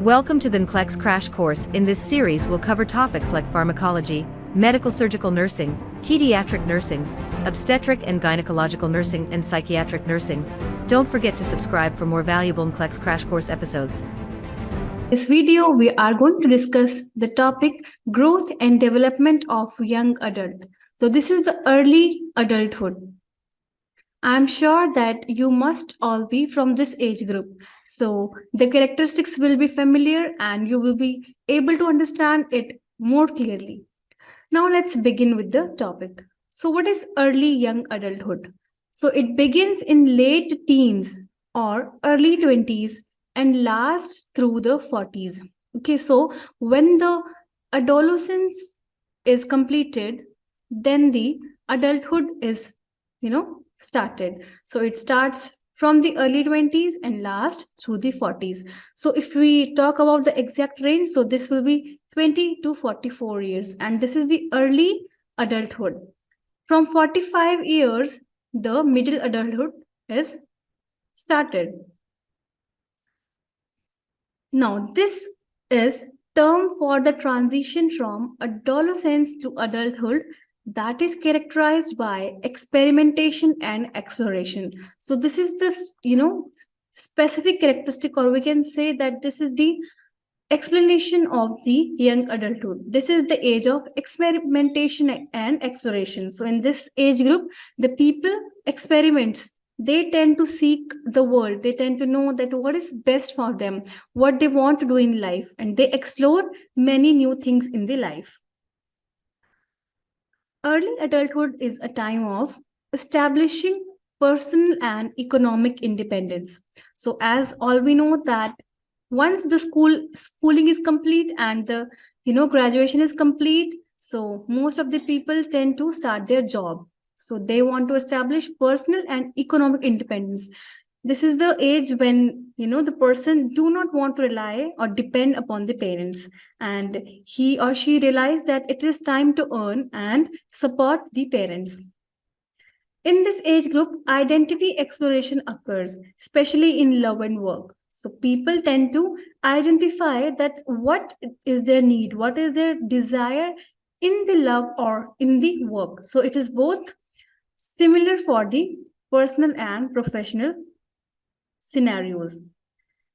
Welcome to the NCLEX Crash Course. In this series, we'll cover topics like pharmacology, medical surgical nursing, pediatric nursing, obstetric and gynecological nursing, and psychiatric nursing. Don't forget to subscribe for more valuable NCLEX Crash Course episodes. In this video, we are going to discuss the topic growth and development of young adult. So this is the early adulthood. I'm sure that you must all be from this age group. So the characteristics will be familiar and you will be able to understand it more clearly. Now let's begin with the topic. So what is early young adulthood? So it begins in late teens or early 20s and lasts through the 40s. Okay, so when the adolescence is completed, then the adulthood is, started. So it starts from the early 20s and lasts through the 40s. So if we talk about the exact range, so this will be 20 to 44 years, and this is the early adulthood. From 45 years, the middle adulthood is started. Now, this is term for the transition from adolescence to adulthood that is characterized by experimentation and exploration. So this is this, specific characteristic, or we can say that this is the explanation of the young adulthood. This is the age of experimentation and exploration. So in this age group, the people experiments. They tend to seek the world. They tend to know that what is best for them, what they want to do in life, and they explore many new things in their life. Early adulthood is a time of establishing personal and economic independence. So as all we know that once the schooling is complete and the graduation is complete, so most of the people tend to start their job. So they want to establish personal and economic independence. This is the age when the person do not want to rely or depend upon the parents, and he or she realize that it is time to earn and support the parents. In this age group, identity exploration occurs, especially in love and work. So people tend to identify that what is their need, what is their desire in the love or in the work. So it is both similar for the personal and professional scenarios.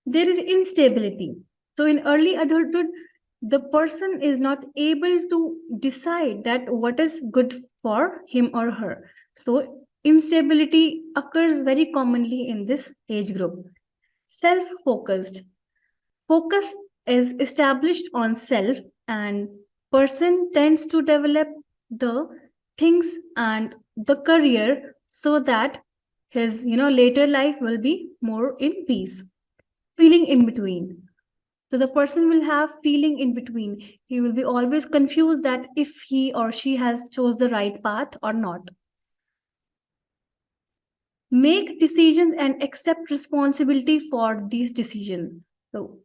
There is instability. So in early adulthood, the person is not able to decide that what is good for him or her. So instability occurs very commonly in this age group. Self-focused. Focus is established on self, and person tends to develop the things and the career so that his later life will be more in peace. Feeling in between. So the person will have feeling in between. He will be always confused that if he or she has chose the right path or not. Make decisions and accept responsibility for these decisions. So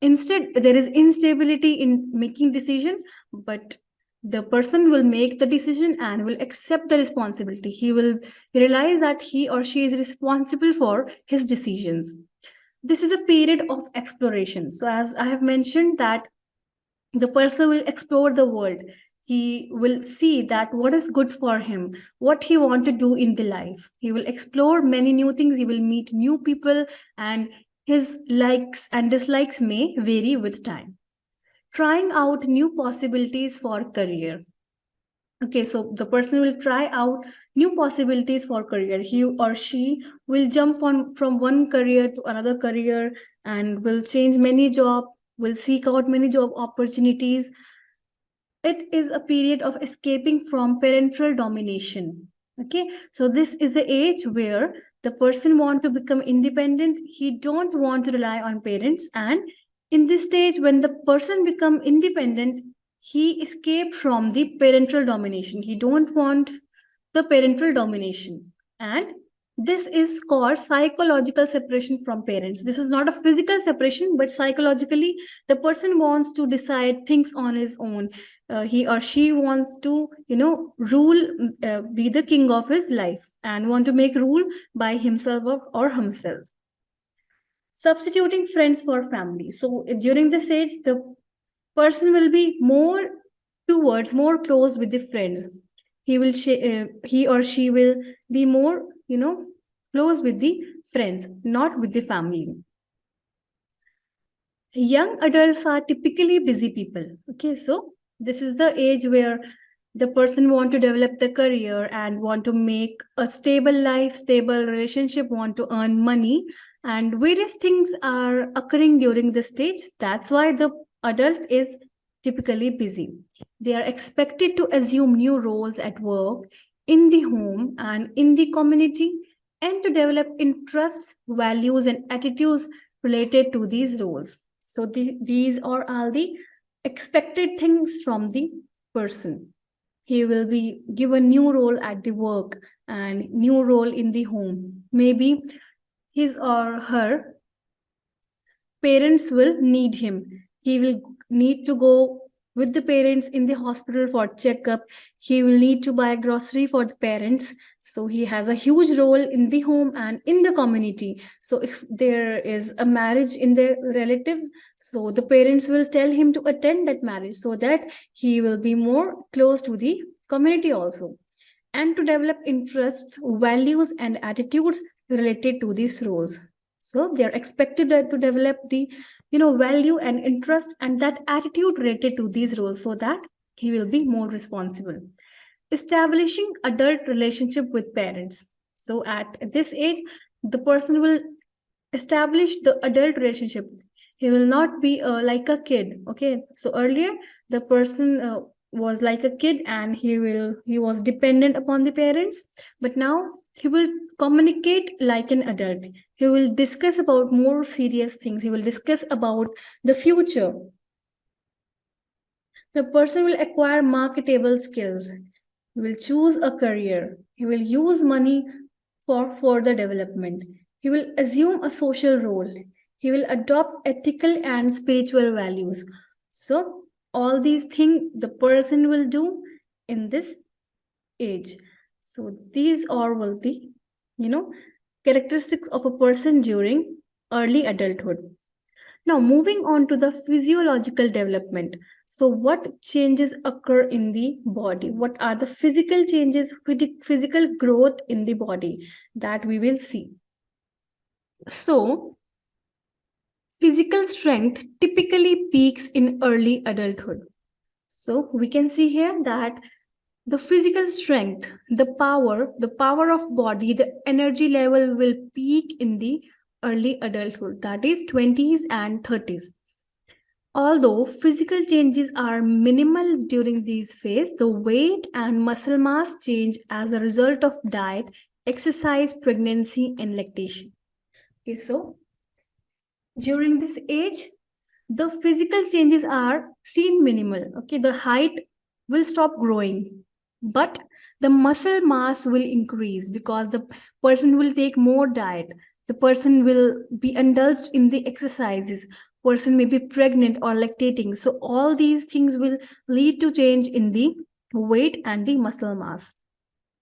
instead, there is instability in making decision, but the person will make the decision and will accept the responsibility. He will realize that he or she is responsible for his decisions. This is a period of exploration. So as I have mentioned that the person will explore the world. He will see that what is good for him, what he wants to do in the life. He will explore many new things. He will meet new people, and his likes and dislikes may vary with time. Trying out new possibilities for career. Okay, so the person will try out new possibilities for career. He or she will jump from one career to another career and will change many jobs, will seek out many job opportunities. It is a period of escaping from parental domination. Okay, so this is the age where the person want to become independent. He don't want to rely on parents, and in this stage when the person become independent, he escaped from the parental domination. He don't want the parental domination, and this is called psychological separation from parents. This is not a physical separation, but psychologically the person wants to decide things on his own. He or she wants to rule, be the king of his life, and want to make rule by himself or himself. substituting friends for family. So during this age, the person will be more close with the friends. He or she will be more, close with the friends, not with the family. Young adults are typically busy people. Okay, so this is the age where the person want to develop the career and want to make a stable life, stable relationship, want to earn money, and various things are occurring during this stage. That's why the adult is typically busy. They are expected to assume new roles at work, in the home, and in the community, and to develop interests, values, and attitudes related to these roles. So these are all the expected things from the person. He will be given new role at the work and new role in the home. Maybe his or her parents will need him. He will need to go with the parents in the hospital for checkup. He will need to buy grocery for the parents. So he has a huge role in the home and in the community. So if there is a marriage in the relatives, so the parents will tell him to attend that marriage so that he will be more close to the community also, and to develop interests, values, and attitudes related to these roles. So they are expected to develop the value and interest and that attitude related to these roles so that he will be more responsible. Establishing adult relationship with parents. So at this age, the person will establish the adult relationship. He will not be like a kid. Okay, so earlier the person was like a kid and he was dependent upon the parents, but now he will communicate like an adult. He will discuss about more serious things. He will discuss about the future. The person will acquire marketable skills. He will choose a career. He will use money for further development. He will assume a social role. He will adopt ethical and spiritual values. So, all these things the person will do in this age. So, these are will the, characteristics of a person during early adulthood. Now, moving on to the physiological development. So, what changes occur in the body? What are the physical changes, physical growth in the body that we will see? So, physical strength typically peaks in early adulthood. So, we can see here that the physical strength, the power of body, the energy level will peak in the early adulthood, that is 20s and 30s. Although physical changes are minimal during these phases, the weight and muscle mass change as a result of diet, exercise, pregnancy, and lactation. Okay, so during this age, the physical changes are seen minimal. Okay, the height will stop growing, but the muscle mass will increase because the person will take more diet. The person will be indulged in the exercises. Person may be pregnant or lactating. So all these things will lead to change in the weight and the muscle mass.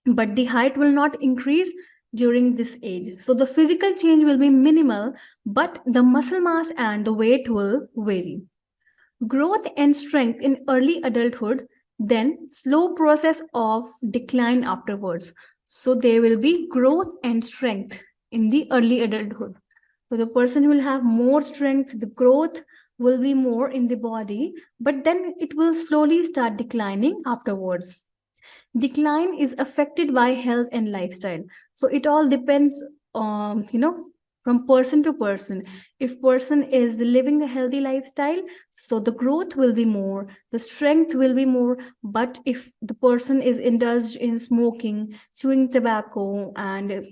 But the height will not increase during this age. So the physical change will be minimal, but the muscle mass and the weight will vary. Growth and strength in early adulthood, then slow process of decline afterwards. So there will be growth and strength in the early adulthood. So the person will have more strength, the growth will be more in the body, but then it will slowly start declining afterwards. Decline is affected by health and lifestyle. So it all depends on, from person to person. If person is living a healthy lifestyle, so the growth will be more, the strength will be more. But if the person is indulged in smoking, chewing tobacco, and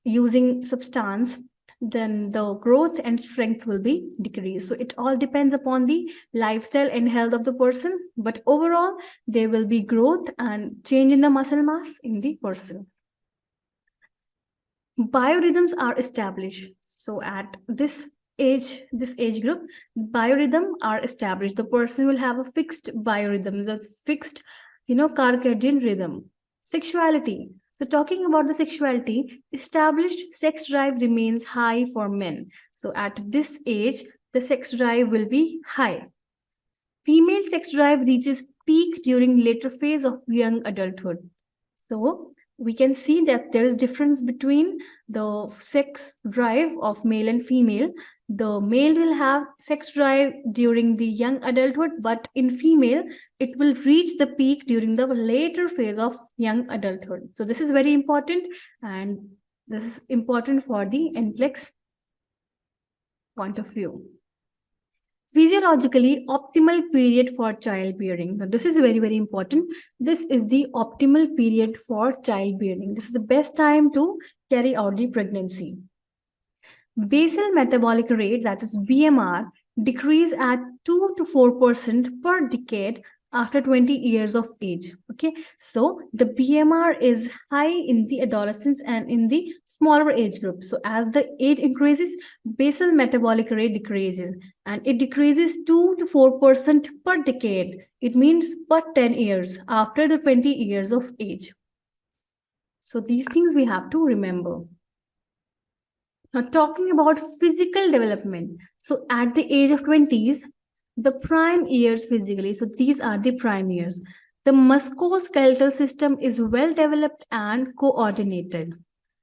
using substance, then the growth and strength will be decreased. So it all depends upon the lifestyle and health of the person, but overall there will be growth and change in the muscle mass in the person. Biorhythms are established. So at this age group, biorhythm are established. The person will have a fixed biorhythm, a fixed circadian rhythm. Sexuality, So talking about the sexuality, established sex drive remains high for men. So at this age, the sex drive will be high. Female sex drive reaches peak during later phase of young adulthood. So we can see that there is difference between the sex drive of male and female. The male will have sex drive during the young adulthood, but in female, it will reach the peak during the later phase of young adulthood. So this is very important, and this is important for the NCLEX point of view. Physiologically optimal period for childbearing. So this is very, very important. This is the optimal period for childbearing. This is the best time to carry out the pregnancy. Basal metabolic rate, that is BMR, decrease at 2 to 4% per decade after 20 years of age. Okay, so the BMR is high in the adolescents and in the smaller age group. So as the age increases, basal metabolic rate decreases, and it decreases 2 to 4% per decade. It means per 10 years after the 20 years of age. So these things we have to remember. Now, talking about physical development. So at the age of 20s, the prime years physically, so these are the prime years. The musculoskeletal system is well developed and coordinated.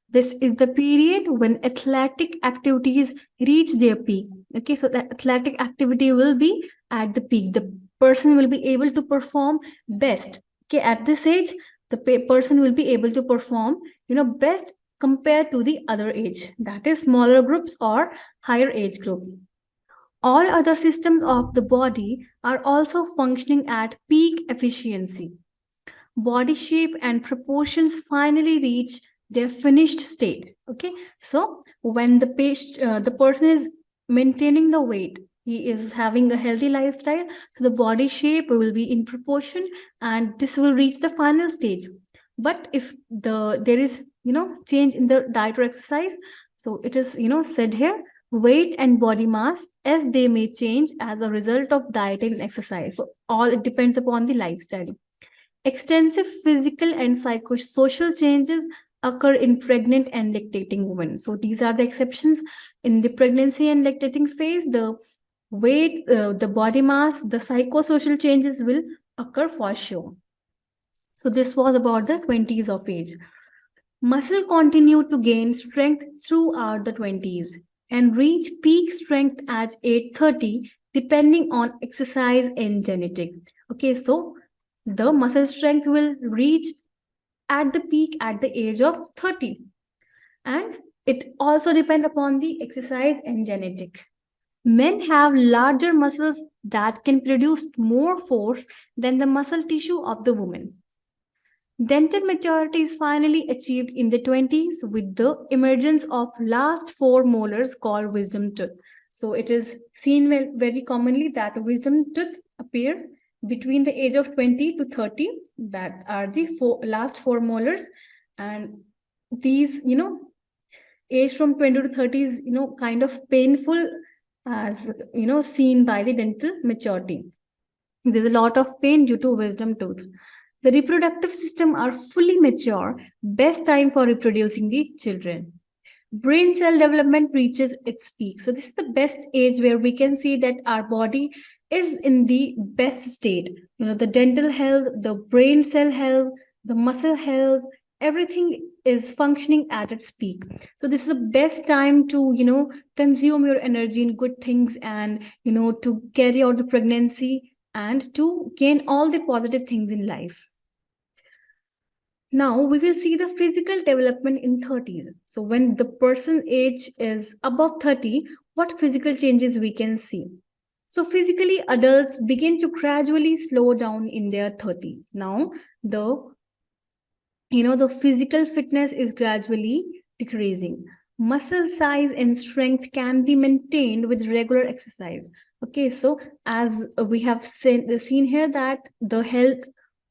This is the period when athletic activities reach their peak. Okay, so the athletic activity will be at the peak. The person will be able to perform best. Okay, at this age, the person will be able to perform, best compared to the other age, that is smaller groups or higher age group. All other systems of the body are also functioning at peak efficiency. Body shape and proportions finally reach their finished state. Okay, so when the person is maintaining the weight, he is having a healthy lifestyle, so the body shape will be in proportion, and this will reach the final stage. But if there is change in the diet or exercise, so it is said here, weight and body mass as they may change as a result of diet and exercise. So all it depends upon the lifestyle. Extensive physical and psychosocial changes occur in pregnant and lactating women. So these are the exceptions. In the pregnancy and lactating phase, the weight, the body mass, the psychosocial changes will occur for sure. So this was about the 20s of age. Muscle continued to gain strength throughout the 20s and reach peak strength at age 30, depending on exercise and genetic. Okay, so the muscle strength will reach at the peak at the age of 30. And it also depends upon the exercise and genetic. Men have larger muscles that can produce more force than the muscle tissue of the woman. Dental maturity is finally achieved in the 20s with the emergence of last 4 molars called wisdom tooth. So it is seen very commonly that wisdom tooth appear between the age of 20 to 30. That are the last 4 molars, and these age from 20 to 30 is kind of painful, as seen by the dental maturity. There's a lot of pain due to wisdom tooth. The reproductive system are fully mature, best time for reproducing the children. Brain cell development reaches its peak. So this is the best age where we can see that our body is in the best state. The dental health, the brain cell health, the muscle health, everything is functioning at its peak. So this is the best time to consume your energy in good things, and to carry out the pregnancy and to gain all the positive things in life. Now we will see the physical development in 30s. So when the person age is above 30, what physical changes we can see? So physically, adults begin to gradually slow down in their 30s. Now the physical fitness is gradually decreasing. Muscle size and strength can be maintained with regular exercise. Okay, so as we have seen here that the health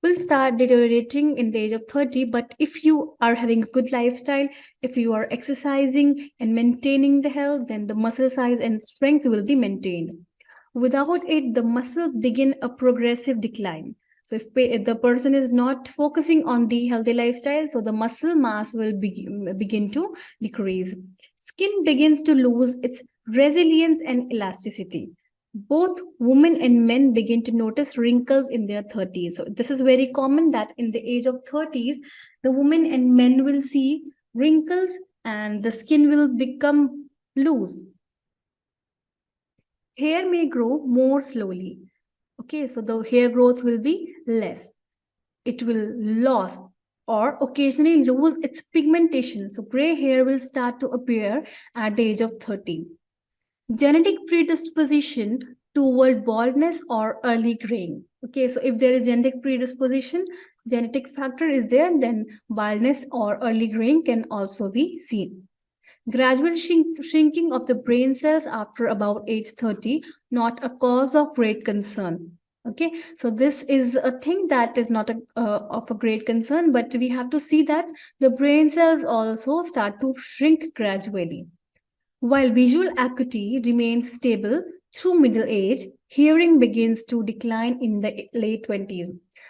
will start deteriorating in the age of 30, but if you are having a good lifestyle, if you are exercising and maintaining the health, then the muscle size and strength will be maintained. Without it, the muscle begin a progressive decline. So if the person is not focusing on the healthy lifestyle, so the muscle mass will begin to decrease. Skin begins to lose its resilience and elasticity. Both women and men begin to notice wrinkles in their 30s. So this is very common that in the age of 30s, the women and men will see wrinkles and the skin will become loose. Hair may grow more slowly. Okay, so the hair growth will be less. It will lose or occasionally lose its pigmentation. So gray hair will start to appear at the age of 30. Genetic predisposition toward baldness or early graying. Okay, so if there is genetic predisposition, genetic factor is there, then baldness or early graying can also be seen. Gradual shrinking of the brain cells after about age 30, not a cause of great concern. Okay, so this is a thing that is not of a great concern, but we have to see that the brain cells also start to shrink gradually. While visual acuity remains stable through middle age, hearing begins to decline in the late 20s.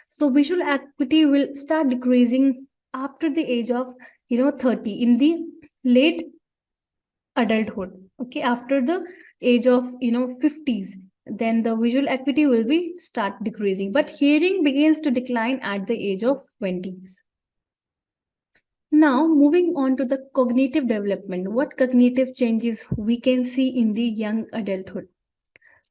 So visual acuity will start decreasing after the age of 30 in the late adulthood. Okay, after the age of 50s, then the visual acuity will be start decreasing, but hearing begins to decline at the age of 20s. Now, moving on to the cognitive development, what cognitive changes we can see in the young adulthood?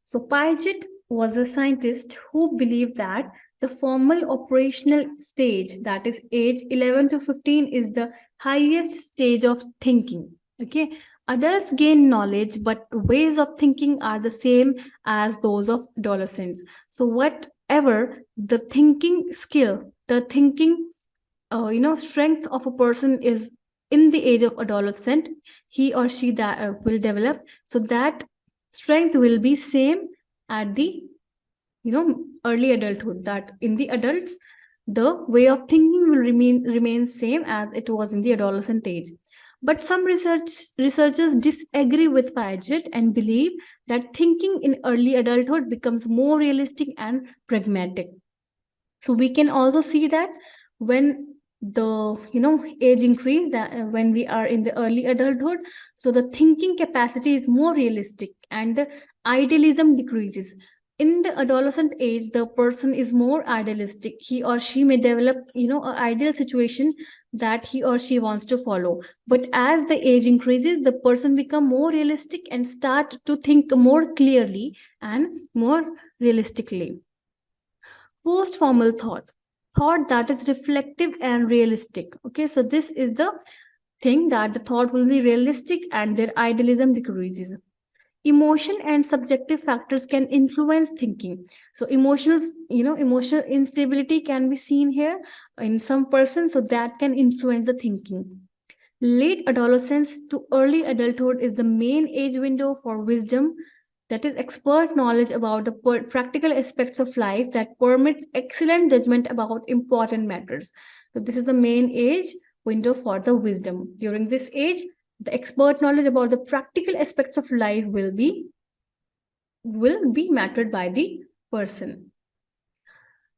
So, Piaget was a scientist who believed that the formal operational stage, that is age 11 to 15, is the highest stage of thinking. Okay, adults gain knowledge, but ways of thinking are the same as those of adolescents. So, whatever the thinking skill, the thinking strength of a person is in the age of adolescent, he or she that will develop, so that strength will be same at the early adulthood. That in the adults, the way of thinking will remain same as it was in the adolescent age. But some researchers disagree with Piaget and believe that thinking in early adulthood becomes more realistic and pragmatic. So we can also see that when the age increase, that when we are in the early adulthood, so the thinking capacity is more realistic and the idealism decreases. In the adolescent age, the person is more idealistic. He or she may develop an ideal situation that he or she wants to follow, but as the age increases, the person become more realistic and start to think more clearly and more realistically. Post-formal thought that is reflective and realistic. Okay, so this is the thing that the thought will be realistic and their idealism decreases. Emotion and subjective factors can influence thinking. So emotional instability can be seen here in some persons, so that can influence the thinking. Late adolescence to early adulthood is the main age window for wisdom, that is expert knowledge about the practical aspects of life that permits excellent judgment about important matters. So this is the main age window for the wisdom. During this age, the expert knowledge about the practical aspects of life will be mattered by the person.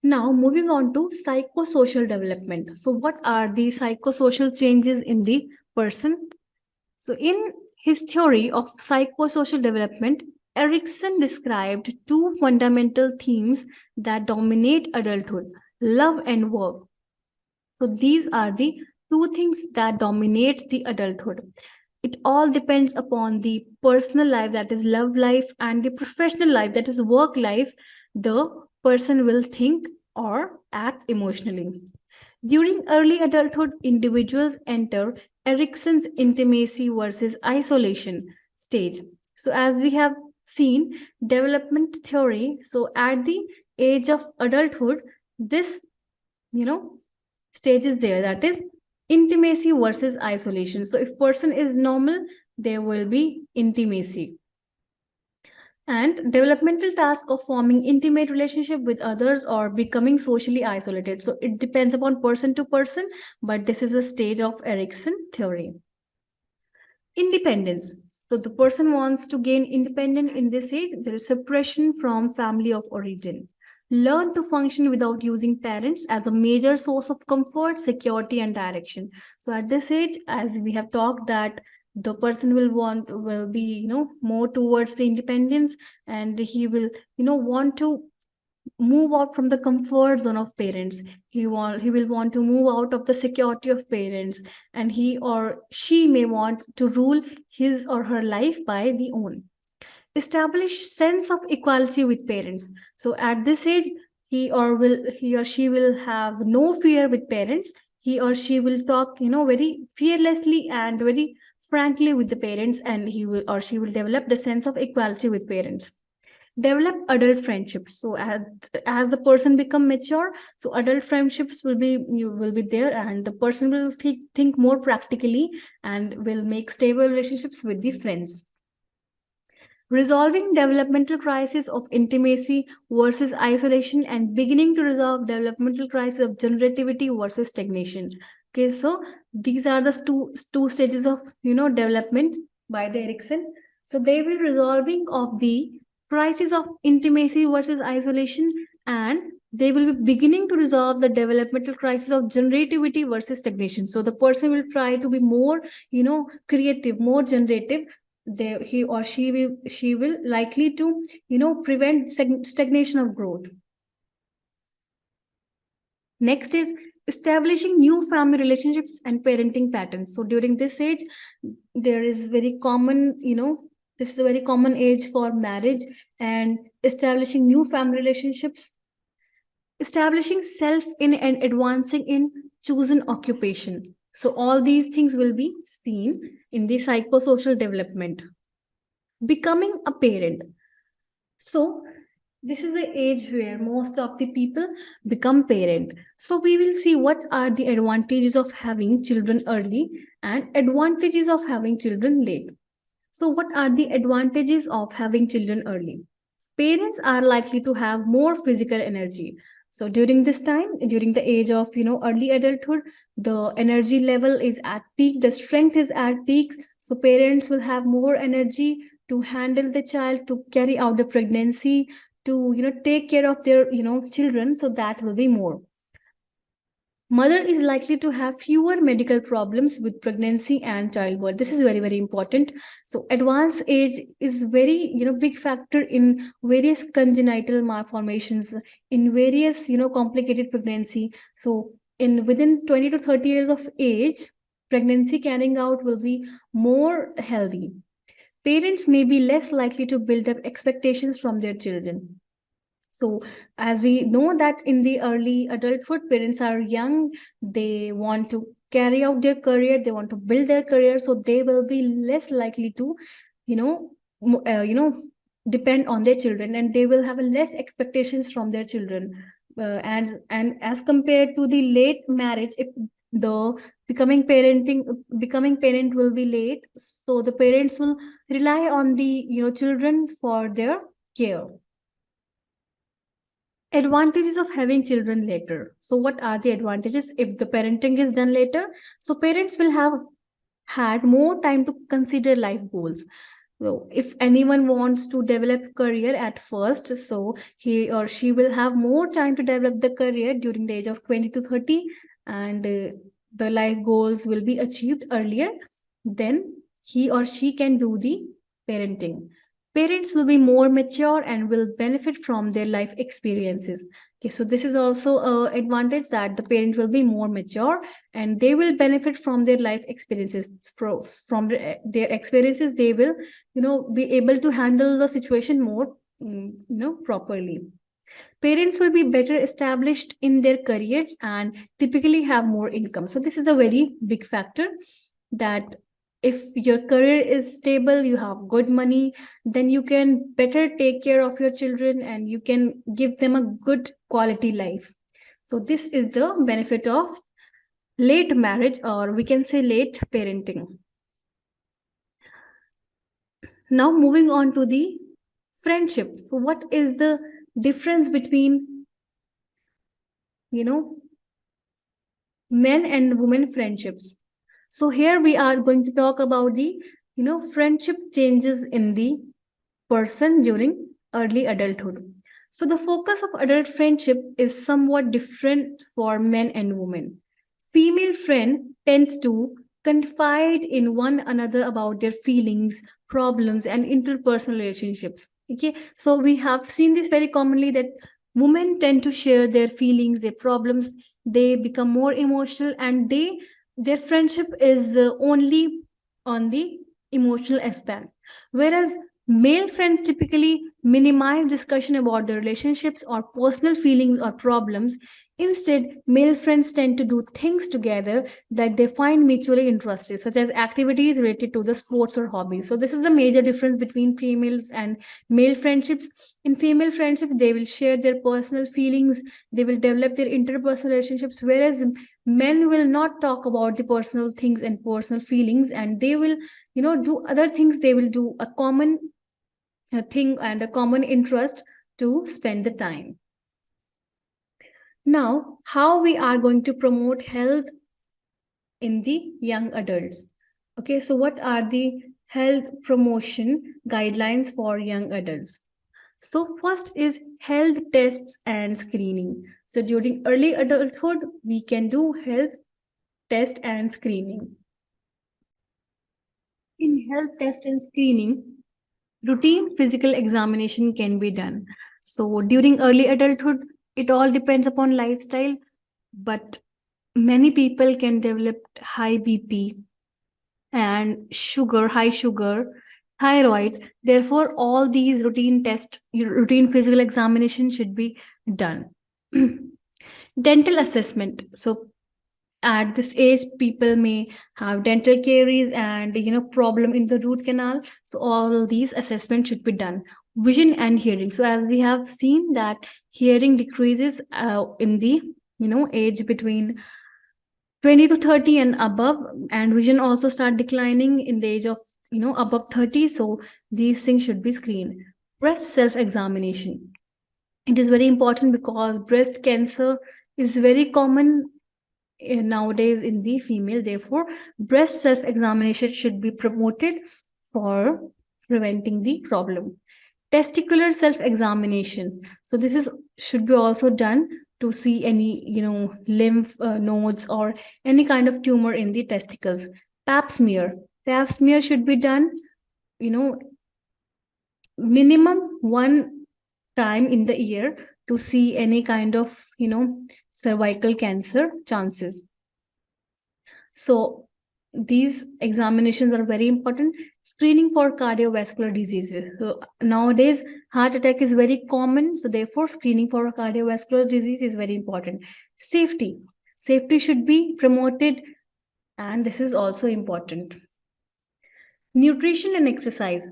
Now, moving on to psychosocial development. So what are the psychosocial changes in the person? So in his theory of psychosocial development, Erikson described two fundamental themes that dominate adulthood: love and work. So these are the two things that dominates the adulthood. It all depends upon the personal life, that is love life, and the professional life, that is work life. The person will think or act emotionally. During early adulthood, individuals enter Erikson's intimacy versus isolation stage. So as we have seen development theory, so at the age of adulthood, this stage is there, that is intimacy versus isolation. So if person is normal, there will be intimacy. And developmental task of forming intimate relationship with others or becoming socially isolated. So it depends upon person to person, but this is a stage of Erikson theory. Independence. So the person wants to gain independence in this age. There is separation from family of origin. learn to function without using parents as a major source of comfort, security, and direction. So at this age, as we have talked, that the person will be, more towards the independence, and he will, want to move out from the comfort zone of parents. He will want to move out of the security of parents, and he or she may want to rule his or her life by the own. Establish sense of equality with parents. So at this age, he or she will have no fear with parents. He or she will talk, very fearlessly and very frankly with the parents, and he will or she will develop the sense of equality with parents. Develop adult friendships. So as the person become mature, so adult friendships will be there, and the person will think more practically and will make stable relationships with the friends. Resolving developmental crisis of intimacy versus isolation, and beginning to resolve developmental crisis of generativity versus stagnation. Okay, so these are the two stages of development by the Erikson. So they will resolving of the crisis of intimacy versus isolation, and they will be beginning to resolve the developmental crisis of generativity versus stagnation. So the person will try to be more creative, more generative. He or she will likely to prevent stagnation of growth. Next is establishing new family relationships and parenting patterns. So during this age, there is very common, this is a very common age for marriage and establishing new family relationships, establishing self in and advancing in chosen occupation. So all these things will be seen in the psychosocial development. Becoming a parent. So this is the age where most of the people become parent. So we will see what are the advantages of having children early and advantages of having children late. So what are the advantages of having children early? Parents are likely to have more physical energy. So during this time, during the age of early adulthood, the energy level is at peak, the strength is at peak. So parents will have more energy to handle the child, to carry out the pregnancy, to take care of their children. So that will be more. Mother is likely to have fewer medical problems with pregnancy and childbirth. This is very, very important. So advanced age is very big factor in various congenital malformations, in various complicated pregnancy. So in within 20 to 30 years of age, pregnancy carrying out will be more healthy. Parents may be less likely to build up expectations from their children. So as we know that in the early adulthood, parents are young, they want to carry out their career, they want to build their career, so they will be less likely to you know depend on their children, and they will have less expectations from their children. And as compared to the late marriage, if the becoming parent will be late, so the parents will rely on the children for their care. Advantages of having children later. So what are the advantages if the parenting is done later? So parents will have had more time to consider life goals. So if anyone wants to develop career at first, so he or she will have more time to develop the career during the age of 20 to 30, and the life goals will be achieved earlier. Then he or she can do the parenting. Parents will be more mature and will benefit from their life experiences. Okay, so this is also an advantage, that the parent will be more mature and they will benefit from their life experiences. From their experiences, they will be able to handle the situation more properly. Parents will be better established in their careers and typically have more income. So this is a very big factor, that if your career is stable, you have good money, then you can better take care of your children and you can give them a good quality life. So this is the benefit of late marriage, or we can say late parenting. Now moving on to the friendship. So what is the difference between men and women friendships? So here we are going to talk about the friendship changes in the person during early adulthood. So the focus of adult friendship is somewhat different for men and women. Female friend tends to confide in one another about their feelings, problems, and interpersonal relationships. Okay, so we have seen this very commonly that women tend to share their feelings, their problems. They become more emotional, and their friendship is only on the emotional aspect, whereas male friends typically minimize discussion about their relationships or personal feelings or problems. Instead, male friends tend to do things together that they find mutually interesting, such as activities related to the sports or hobbies. So, this is the major difference between females and male friendships. In female friendship, they will share their personal feelings, they will develop their interpersonal relationships, whereas men will not talk about the personal things and personal feelings, and they will do other things. They will do a common thing and a common interest to spend the time. Now, how we are going to promote health in the young adults? Okay, so what are the health promotion guidelines for young adults? So, first is health tests and screening. So, during early adulthood, we can do health test and screening. In health test and screening, routine physical examination can be done. So, during early adulthood, it all depends upon lifestyle, but many people can develop high BP and high sugar, thyroid. Therefore, all these routine physical examination should be done. Dental assessment. So, at this age, people may have dental caries and problem in the root canal. So, all these assessments should be done. Vision and hearing. So, as we have seen that hearing decreases in the age between 20 to 30 and above, and vision also start declining in the age of above 30. So these things should be screened. Breast self examination, it is very important because breast cancer is very common nowadays in the female. Therefore, breast self examination should be promoted for preventing the problem. Testicular self examination, so this is should be also done to see any lymph nodes or any kind of tumor in the testicles. Pap smear should be done you know minimum one time in the year to see any kind of cervical cancer chances. So these examinations are very important. Screening for cardiovascular diseases. So nowadays, heart attack is very common. So therefore, screening for cardiovascular disease is very important. Safety. Safety should be promoted, and this is also important. Nutrition and exercise.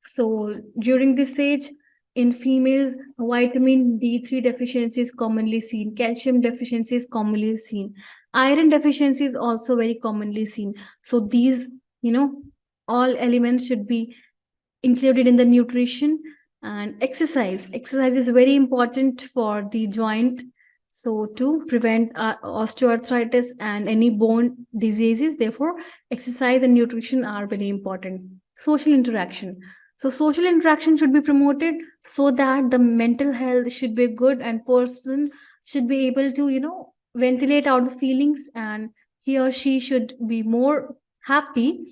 So during this age, in females, vitamin D3 deficiency is commonly seen, calcium deficiency is commonly seen, iron deficiency is also very commonly seen. So these, all elements should be included in the nutrition. And exercise. Exercise is very important for the joint. So to prevent osteoarthritis and any bone diseases, therefore, exercise and nutrition are very important. Social interaction. So social interaction should be promoted so that the mental health should be good and person should be able to, ventilate out the feelings, and he or she should be more happy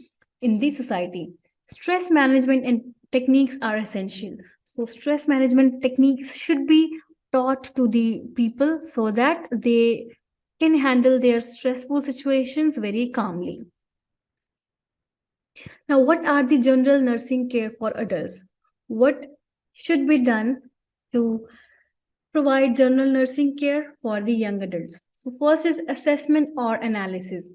in the society. Stress management and techniques are essential. So stress management techniques should be taught to the people so that they can handle their stressful situations very calmly. Now, what are the general nursing care for adults? What should be done to provide general nursing care for the young adults? So, first is assessment or analysis.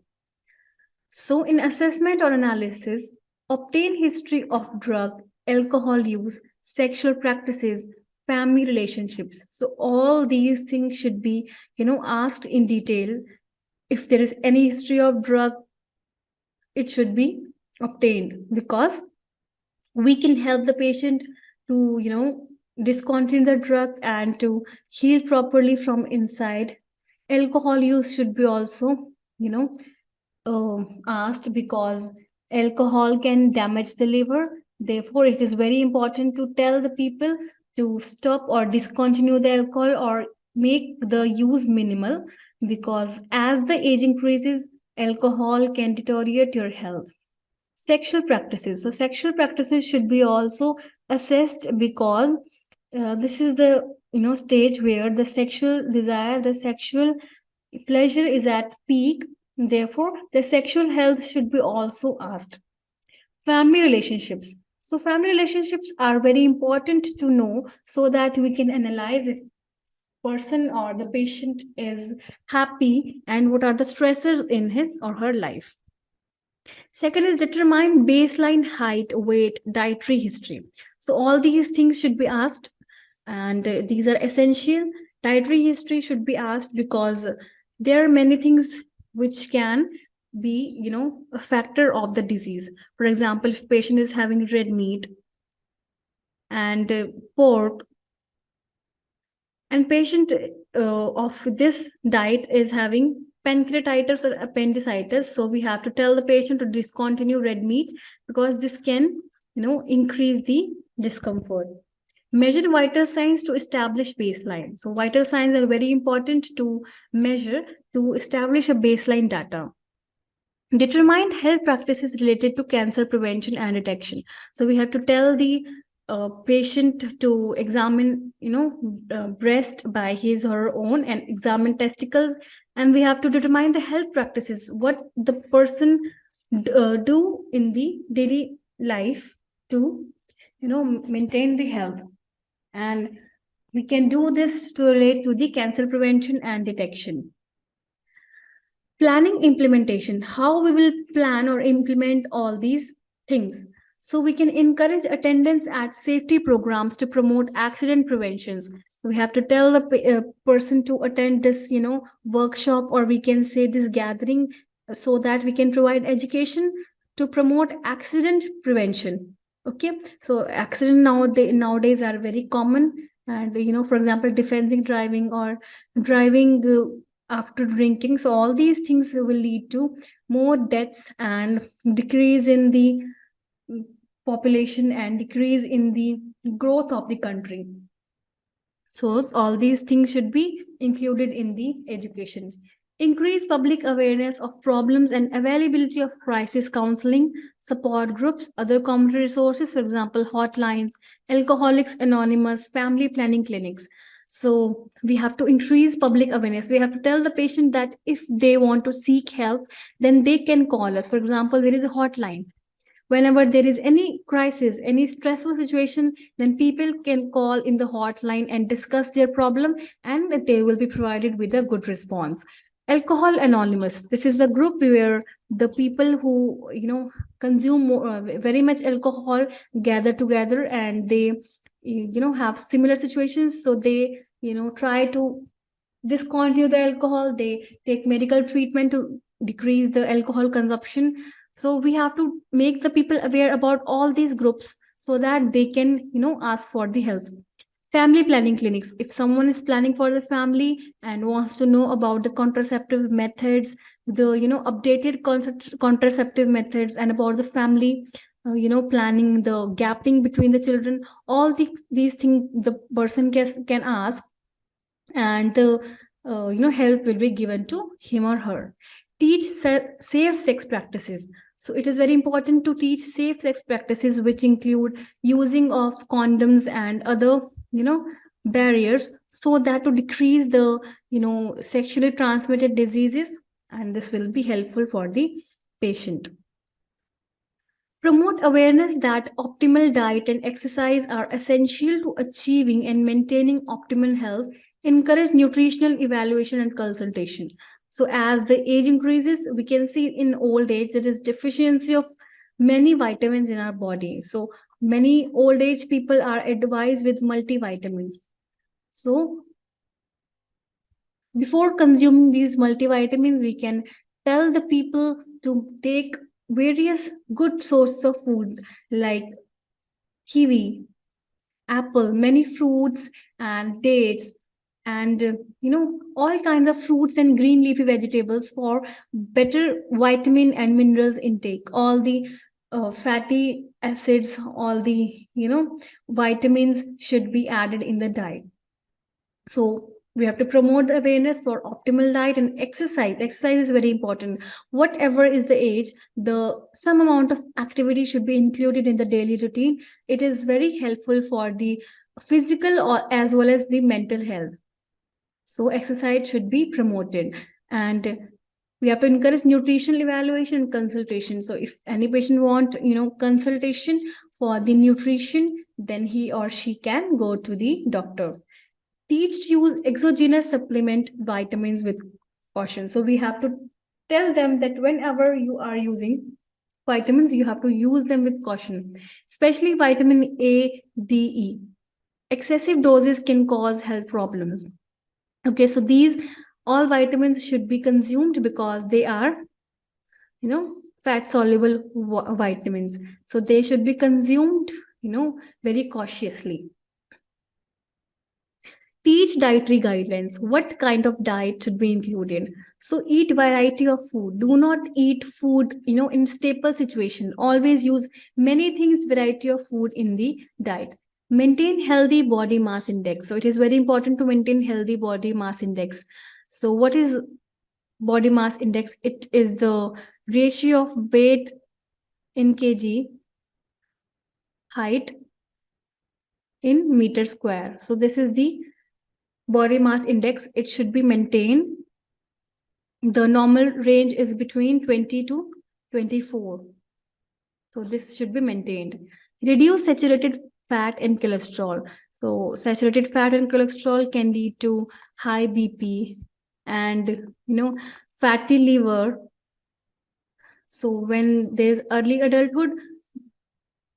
So, in assessment or analysis, obtain history of drug, alcohol use, sexual practices, family relationships. So, all these things should be, asked in detail. If there is any history of drug, it should be obtained because we can help the patient to discontinue the drug and to heal properly from inside. Alcohol use should be also you know asked because alcohol can damage the liver. Therefore, it is very important to tell the people to stop or discontinue the alcohol or make the use minimal, because as the age increases, alcohol can deteriorate your health. Sexual practices. So sexual practices should be also assessed, because this is the stage where the sexual desire, the sexual pleasure is at peak. Therefore, the sexual health should be also asked. Family relationships. So family relationships are very important to know, so that we can analyze if person or the patient is happy and what are the stressors in his or her life. Second is determine baseline height, weight, dietary history. So all these things should be asked, and these are essential. Dietary history should be asked because there are many things which can be, a factor of the disease. For example, if patient is having red meat and pork, and patient of this diet is having pancreatitis or appendicitis, so we have to tell the patient to discontinue red meat, because this can increase the discomfort. Measure vital signs to establish baseline. So vital signs are very important to measure to establish a baseline data. Determine health practices related to cancer prevention and detection. So we have to tell the patient to examine breast by his or her own, and examine testicles, and we have to determine the health practices, what the person do in the daily life to maintain the health. And we can do this to relate to the cancer prevention and detection. Planning implementation, how we will plan or implement all these things. So we can encourage attendance at safety programs to promote accident preventions. We have to tell the person to attend this workshop, or we can say this gathering, so that we can provide education to promote accident prevention. Okay, so accident nowadays are very common, and for example, defensive driving or driving after drinking. So all these things will lead to more deaths and decrease in the population and decrease in the growth of the country. So all these things should be included in the education. Increase public awareness of problems and availability of crisis counseling, support groups, other community resources, for example, hotlines, Alcoholics Anonymous, family planning clinics. So we have to increase public awareness. We have to tell the patient that if they want to seek help, then they can call us. For example, there is a hotline. Whenever there is any crisis, any stressful situation, then people can call in the hotline and discuss their problem, and they will be provided with a good response. Alcohol Anonymous, this is a group where the people who consume very much alcohol gather together, and they have similar situations, so they try to discontinue the alcohol. They take medical treatment to decrease the alcohol consumption. So we have to make the people aware about all these groups, so that they can ask for the help. Family planning clinics, if someone is planning for the family and wants to know about the contraceptive methods, the updated contraceptive methods, and about the family planning, the gapping between the children, all these things the person can ask, and the help will be given to him or her. Teach safe sex practices. So it is very important to teach safe sex practices, which include using of condoms and other barriers, so that to decrease the sexually transmitted diseases, and this will be helpful for the patient. Promote awareness that optimal diet and exercise are essential to achieving and maintaining optimal health. Encourage nutritional evaluation and consultation. So as the age increases, we can see in old age there is deficiency of many vitamins in our body. So many old age people are advised with multivitamins. So before consuming these multivitamins, we can tell the people to take various good sources of food like kiwi, apple, many fruits and dates, and all kinds of fruits and green leafy vegetables for better vitamin and minerals intake. All the fatty acids, all the vitamins should be added in the diet. So we have to promote the awareness for optimal diet and exercise. Exercise is very important. Whatever is the age, the some amount of activity should be included in the daily routine. It is very helpful for the physical or as well as the mental health. So exercise should be promoted, and we have to encourage nutritional evaluation and consultation. So if any patient want consultation for the nutrition, then he or she can go to the doctor. Teach to use exogenous supplement vitamins with caution. So we have to tell them that whenever you are using vitamins, you have to use them with caution, especially vitamin A, D, E. Excessive doses can cause health problems. Okay, so these all vitamins should be consumed because they are, fat soluble vitamins. So they should be consumed, very cautiously. Teach dietary guidelines. What kind of diet should be included? So eat variety of food. Do not eat food, in staple situation. Always use many things, variety of food in the diet. Maintain healthy body mass index. So it is very important to maintain healthy body mass index. So what is body mass index? It is the ratio of weight in kg, height in meter square. So this is the body mass index. It should be maintained. The normal range is between 20 to 24. So this should be maintained. Reduce saturated fat and cholesterol. So saturated fat and cholesterol can lead to high BP and fatty liver. So when there's early adulthood,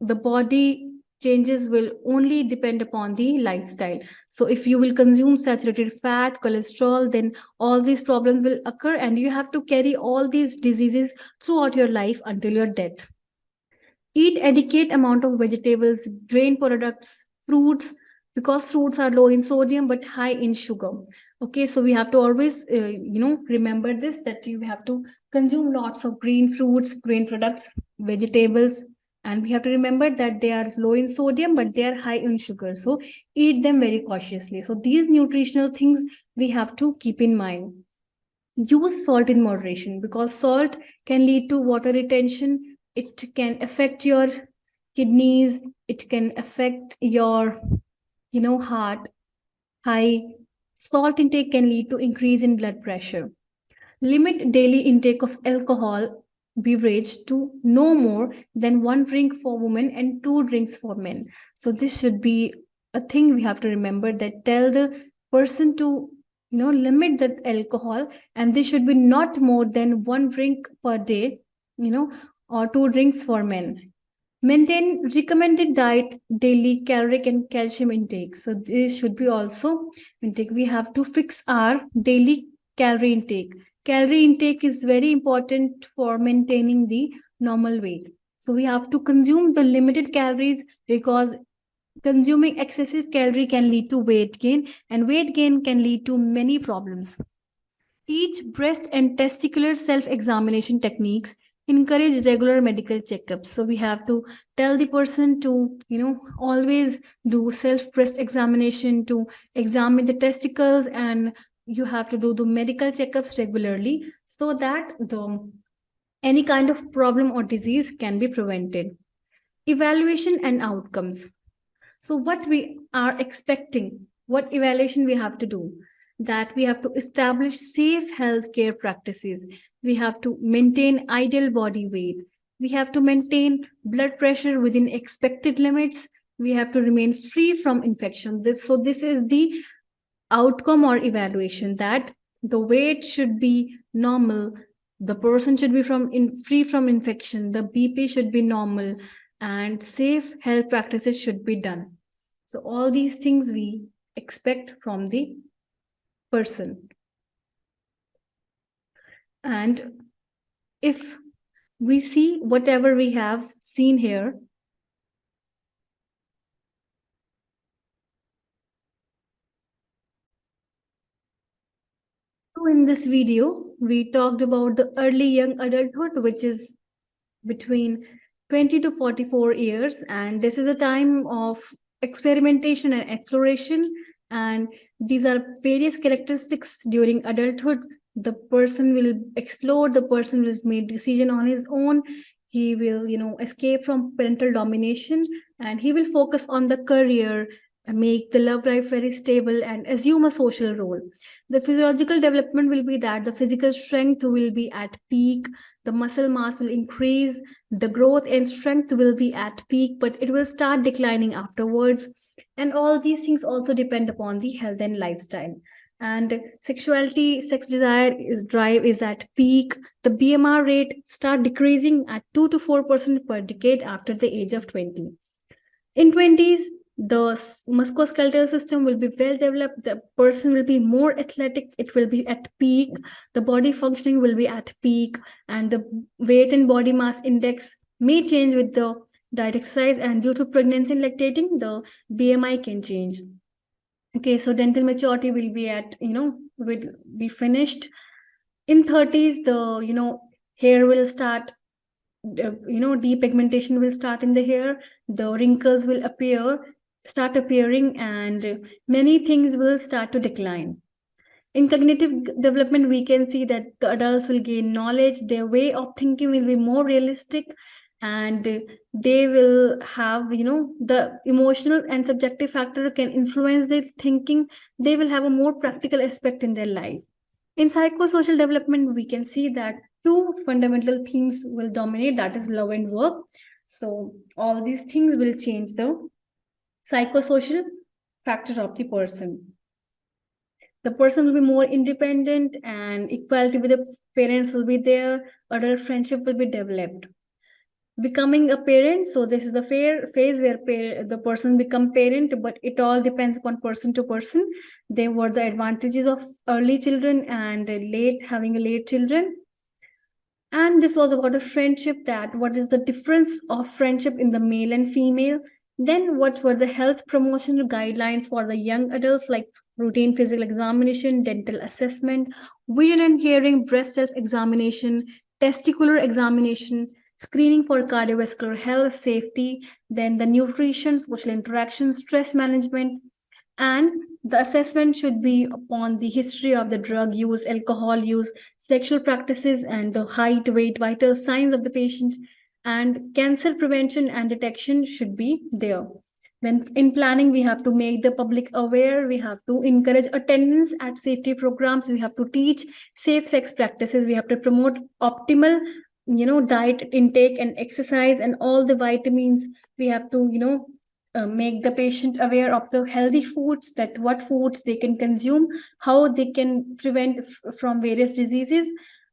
the body changes will only depend upon the lifestyle. So if you will consume saturated fat, cholesterol, then all these problems will occur and you have to carry all these diseases throughout your life until your death. Eat adequate amount of vegetables, grain products, fruits, because fruits are low in sodium but high in sugar. Okay, so we have to always remember this, that you have to consume lots of green fruits, grain products, vegetables, and we have to remember that they are low in sodium but they are high in sugar. So eat them very cautiously. So these nutritional things we have to keep in mind. Use salt in moderation, because salt can lead to water retention. It can affect your kidneys. It can affect your heart. High salt intake can lead to increase in blood pressure. Limit daily intake of alcohol beverage to no more than 1 drink for women and 2 drinks for men. So this should be a thing we have to remember, that tell the person to limit the alcohol, and this should be not more than 1 drink per day, or 2 drinks for men. Maintain recommended diet, daily caloric and calcium intake. So this should be also intake. We have to fix our daily calorie intake. Calorie intake is very important for maintaining the normal weight. So we have to consume the limited calories, because consuming excessive calorie can lead to weight gain, and weight gain can lead to many problems. Teach breast and testicular self-examination techniques. Encourage regular medical checkups. So we have to tell the person to, always do self-breast examination to examine the testicles, and you have to do the medical checkups regularly so that any kind of problem or disease can be prevented. Evaluation and outcomes. So what we are expecting, what evaluation we have to do, that we have to establish safe healthcare practices. We have to maintain ideal body weight. We have to maintain blood pressure within expected limits. We have to remain free from infection. This is the outcome or evaluation, that the weight should be normal, the person should be free from infection, the BP should be normal, and safe health practices should be done. So all these things we expect from the person. And if we see whatever we have seen here, so in this video, we talked about the early young adulthood, which is between 20 to 44 years, and this is a time of experimentation and exploration, and these are various characteristics during adulthood. The person will explore, the person will make decision on his own, he will escape from parental domination, and he will focus on the career, make the love life very stable, and assume a social role. The physiological development will be that the physical strength will be at peak, the muscle mass will increase, the growth and strength will be at peak, but it will start declining afterwards. And all these things also depend upon the health and lifestyle. And sexuality, sex desire is drive is at peak. The BMR rate start decreasing at 2 to 4% per decade after the age of 20. In 20s, the musculoskeletal system will be well developed, the person will be more athletic, it will be at peak, the body functioning will be at peak, and the weight and body mass index may change with the diet exercise, and due to pregnancy and lactating, the BMI can change. Okay, so dental maturity will be at will be finished. In 30s, the hair will start, depigmentation will start in the hair, the wrinkles will start appearing, and many things will start to decline. In cognitive development, we can see that the adults will gain knowledge, their way of thinking will be more realistic, and they will have the emotional and subjective factor can influence their thinking, they will have a more practical aspect in their life. In psychosocial development, we can see that two fundamental themes will dominate, that is love and work. So all these things will change the psychosocial factor of the person. The person will be more independent, and equality with the parents will be there, adult friendship will be developed. Becoming a parent, so this is the phase where the person become parent, but it all depends upon person to person. There were the advantages of early children and having a late children. And this was about a friendship, that what is the difference of friendship in the male and female. Then what were the health promotion guidelines for the young adults, like routine physical examination, dental assessment, vision and hearing, breast self examination, testicular examination, screening for cardiovascular health, safety, then the nutrition, social interaction, stress management, and the assessment should be upon the history of the drug use, alcohol use, sexual practices, and the height, weight, vital signs of the patient, and cancer prevention and detection should be there. Then in planning, we have to make the public aware, we have to encourage attendance at safety programs, we have to teach safe sex practices, we have to promote optimal diet intake and exercise and all the vitamins. We have to make the patient aware of the healthy foods, that what foods they can consume, how they can prevent from various diseases,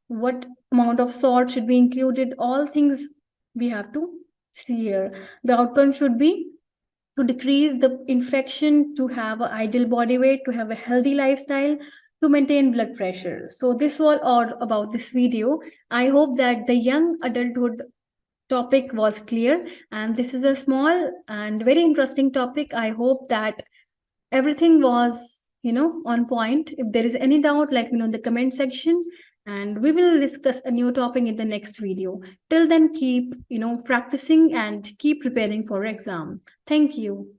what amount of salt should be included, all things we have to see here. The outcome should be to decrease the infection, to have an ideal body weight, to have a healthy lifestyle, to maintain blood pressure. So this was all about this video. I hope that the young adulthood topic was clear, and this is a small and very interesting topic. I hope that everything was on point. If there is any doubt, let me know in the comment section, and we will discuss a new topic in the next video. Till then, keep practicing and keep preparing for exam. Thank you.